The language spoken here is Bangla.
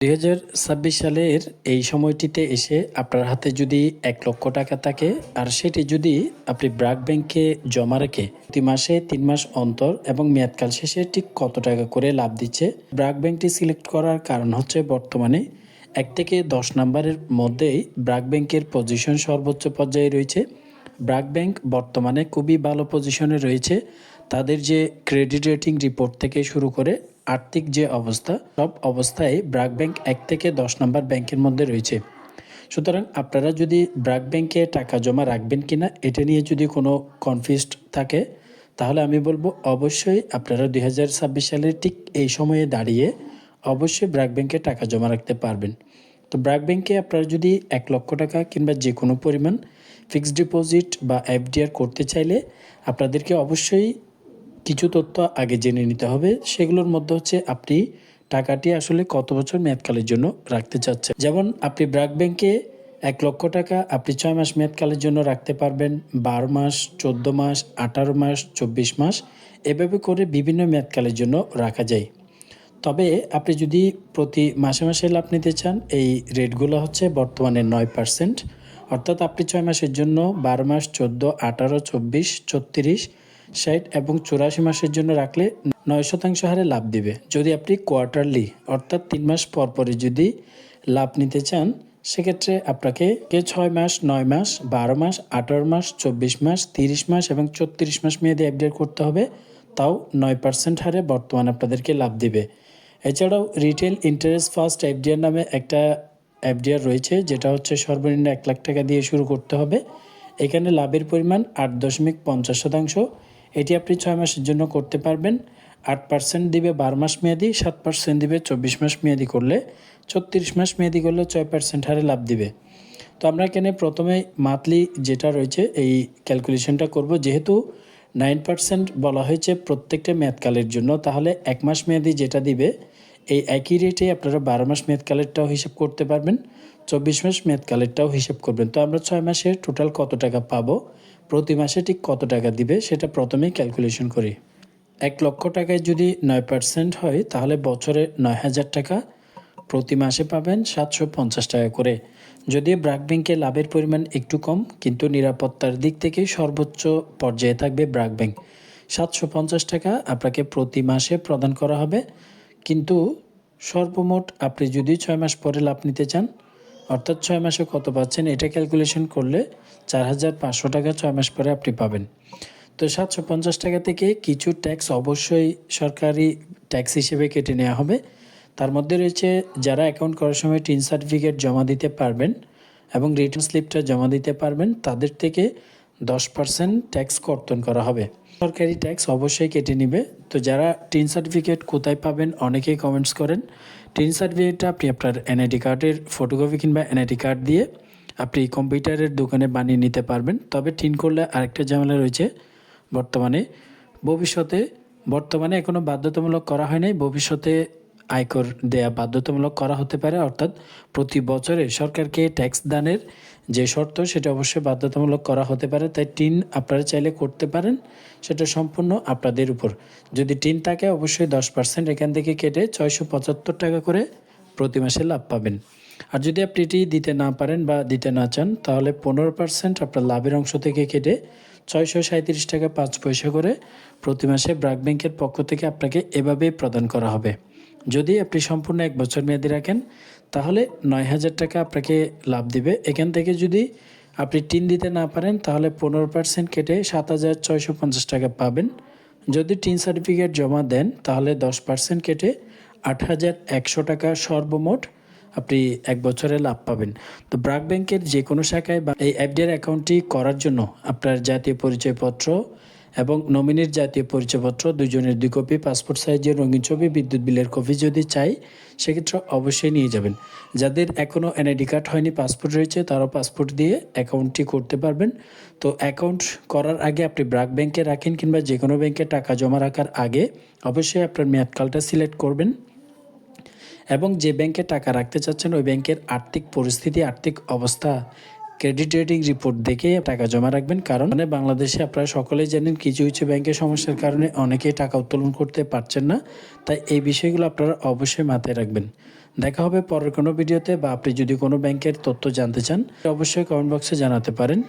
2026 সালের এই সময়টিতে এসে আপনার হাতে যদি 1 লক্ষ টাকা থাকে আর সেটি যদি আপনি ব্র্যাক ব্যাংকে জমা রেখে প্রতি মাসে 3 মাস অন্তর এবং মেয়াদকাল শেষে ঠিক কত টাকা করে লাভ দিচ্ছে। ব্র্যাক ব্যাংকটি সিলেক্ট করার কারণ হচ্ছে বর্তমানে 1 থেকে 10 নম্বরের মধ্যেই ব্র্যাক ব্যাংকের পজিশন সর্বোচ্চ পর্যায়ে রয়েছে। ব্র্যাক ব্যাংক বর্তমানে খুবই ভালো পজিশনে রয়েছে। তাদের যে ক্রেডিট রেটিং রিপোর্ট থেকে শুরু করে আর্থিক যে অবস্থা, সব অবস্থায় ব্র্যাক ব্যাংক 1 থেকে 10 নম্বর ব্যাংকের মধ্যে রয়েছে। সুতরাং আপনারা যদি ব্র্যাক ব্যাংকে টাকা জমা রাখবেন কিনা এটা নিয়ে যদি কোনো কনফিউজড থাকে, তাহলে আমি বলবো অবশ্যই আপনারা 2026 সালের ঠিক এই সময়ে দাঁড়িয়ে অবশ্যই ব্র্যাক ব্যাংকে টাকা জমা রাখতে পারবেন। তো ব্র্যাক ব্যাংকে আপনারা যদি 1 লক্ষ টাকা কিংবা যে কোনো পরিমাণ ফিক্সড ডিপোজিট বা এফডিআর করতে চাইলে আপনাদেরকে অবশ্যই কিছু তথ্য আগে জেনে নিতে হবে। সেগুলোর মধ্যে হচ্ছে আপনি টাকাটি আসলে কত বছর মেয়াদকালের জন্য রাখতে চাচ্ছেন। যেমন আপনি ব্র্যাক ব্যাংকে 1 লক্ষ টাকা আপনি 6 মাস মেয়াদকালের জন্য রাখতে পারবেন, 12 মাস, 14 মাস, 18 মাস, 24 মাস, এভাবে করে বিভিন্ন মেয়াদকালের জন্য রাখা যায়। তবে আপনি যদি প্রতি মাসে মাসে লাভ নিতে চান, এই রেটগুলো হচ্ছে বর্তমানে 9%। অর্থাৎ আপনি 6 মাসের জন্য 12 মাস, 14, 18, 24, 36, 60 এবং 84 মাসের জন্য রাখলে 9% হারে লাভ দিবে। যদি আপনি কোয়ার্টারলি অর্থাৎ 3 মাস পর পরে যদি লাভ নিতে চান, সেক্ষেত্রে আপনাকে 6 মাস, 9 মাস, 12 মাস, 18 মাস, 24 মাস, 30 মাস এবং 34 মাস মেয়াদে এফডিআর করতে হবে। তাও 9% হারে বর্তমানে আপনাদেরকে লাভ দিবে। এছাড়াও রিটেল ইন্টারেস্ট ফার্স্ট এফডিআর নামে একটা এফডিআর রয়েছে, যেটা হচ্ছে সর্বনিম্ন 1 লাখ টাকা দিয়ে শুরু করতে হবে। এখানে লাভের পরিমাণ 8.50%। এটি আপনি 6 মাসের জন্য করতে পারবেন। 8% দিবে 12 মাস মেয়াদি, 7% দিবে 24 মাস মেয়াদি করলে, 36 মাস মেয়াদি করলে 6% হারে লাভ দিবে। তো আমরা এখানে প্রথমে মান্থলি যেটা রয়েছে এই ক্যালকুলেশনটা করব। যেহেতু 9% বলা হয়েছে প্রত্যেকটা মেয়াদকালের জন্য, তাহলে 1 মাস মেয়াদি যেটা দিবে এই একই রেটে আপনারা 12 মাস মেয়াদকালেরটাও হিসাব করতে পারবেন, 24 মাস মেয়াদকালেরটাও হিসাব করবেন। তো আমরা 6 মাসে টোটাল কত টাকা পাবো, প্রতি মাসে ঠিক কত টাকা দিবে সেটা প্রথমেই ক্যালকুলেশন করি। 1 লক্ষ টাকায় যদি 9% হয় তাহলে বছরে 9,000 টাকা, প্রতি মাসে পাবেন 750 টাকা করে। যদিও ব্র্যাক ব্যাংকে লাভের পরিমাণ একটু কম, কিন্তু নিরাপত্তার দিক থেকে সর্বোচ্চ পর্যায়ে থাকবে ব্র্যাক ব্যাংক। 750 টাকা আপনাকে প্রতি মাসে প্রদান করা হবে, কিন্তু সর্বমোট আপনি যদি 6 মাস পরে লাভ নিতে চান, অর্থাৎ 6 মাসে কত পাচ্ছেন এটা ক্যালকুলেশন করলে 4,500 টাকা 6 মাস পরে আপনি পাবেন। তো 750 টাকা থেকে কিছু ট্যাক্স অবশ্যই সরকারি ট্যাক্স হিসেবে কেটে নেওয়া হবে। তার মধ্যে রয়েছে যারা অ্যাকাউন্ট করার সময় টিন সার্টিফিকেট জমা দিতে পারবেন এবং রিটার্ন স্লিপটা জমা দিতে পারবেন, তাদের থেকে 10% ট্যাক্স কর্তন করা হবে। সরকারি ট্যাক্স অবশ্যই কেটে নিবে। তো যারা টিন সার্টিফিকেট কোথায় পাবেন অনেকেই কমেন্টস করেন। টিন সার্টিফিকেটটা আপনি আপনার এনআইডি কার্ডের ফটোকপি কিংবা এনআইডি কার্ড দিয়ে আপনি কম্পিউটারের দোকানে বানিয়ে নিতে পারবেন। তবে টিন করলে আরেকটা ঝামেলা রয়েছে, বর্তমানে এখনও বাধ্যতামূলক করা হয় নাই, ভবিষ্যতে আয়কর দেয়া বাধ্যতামূলক করা হতে পারে। অর্থাৎ প্রতি বছরে সরকারকে ট্যাক্স দানের যে শর্ত সেটা অবশ্যই বাধ্যতামূলক করা হতে পারে। তাই টিন আপনারা চাইলে করতে পারেন, সেটা সম্পূর্ণ আপনাদের উপর। যদি টিন থাকে অবশ্যই 10% এখান থেকে কেটে 675 টাকা করে প্রতি মাসে লাভ পাবেন। আর যদি আপনি এটি দিতে না পারেন বা দিতে না চান, তাহলে 15% আপনার লাভের অংশ থেকে কেটে 637 টাকা 5 পয়সা করে প্রতি মাসে ব্র্যাক ব্যাংকের পক্ষ থেকে আপনাকে এভাবেই প্রদান করা হবে। যদি আপনি সম্পূর্ণ 1 বছর মেয়াদি রাখেন তাহলে 9,000 টাকা আপনাকে লাভ দিবে। এখান থেকে যদি আপনি টিন দিতে না পারেন তাহলে 15% কেটে 7,650 টাকা পাবেন। যদি টিন সার্টিফিকেট জমা দেন তাহলে 10% কেটে 8,100 টাকা সর্বমোট আপনি 1 বছরে লাভ পাবেন। তো ব্র্যাক ব্যাংকের যে কোনো শাখায় বা এই এফডিআর অ্যাকাউন্টটি করার জন্য আপনার জাতীয় পরিচয়পত্র এবং নমিনির জাতীয় পরিচয়পত্র দুজনের 2 কপি, পাসপোর্ট সাইজের রঙিন ছবি, বিদ্যুৎ বিলের কপি যদি চাই সেক্ষেত্রে অবশ্যই নিয়ে যাবেন। যাদের এখনও এনআইডি কার্ড হয়নি, পাসপোর্ট রয়েছে, তারাও পাসপোর্ট দিয়ে অ্যাকাউন্টটি করতে পারবেন। তো অ্যাকাউন্ট করার আগে আপনি ব্র্যাক ব্যাংকে রাখেন কিংবা যে কোনো ব্যাংকে টাকা জমা রাখার আগে অবশ্যই আপনার মেয়াদকালটা সিলেক্ট করবেন এবং যে ব্যাংকে টাকা রাখতে চাচ্ছেন ওই ব্যাংকের আর্থিক পরিস্থিতি, আর্থিক অবস্থা, ক্রেডিট রেটিং রিপোর্ট দেখে টাকা জমা রাখবেন। কারণ বাংলাদেশে আপনারা সকলেই জানেন কিছু কিছু ব্যাংকের সমস্যার কারণে অনেকেই টাকা উত্তোলন করতে পারছেন না। তাই এই বিষয়গুলো আপনারা অবশ্যই মাথায় রাখবেন। দেখা হবে পরের কোনো ভিডিওতে, বা আপনি যদি কোনো ব্যাংকের তথ্য জানতে চান অবশ্যই কমেন্ট বক্সে জানাতে পারেন।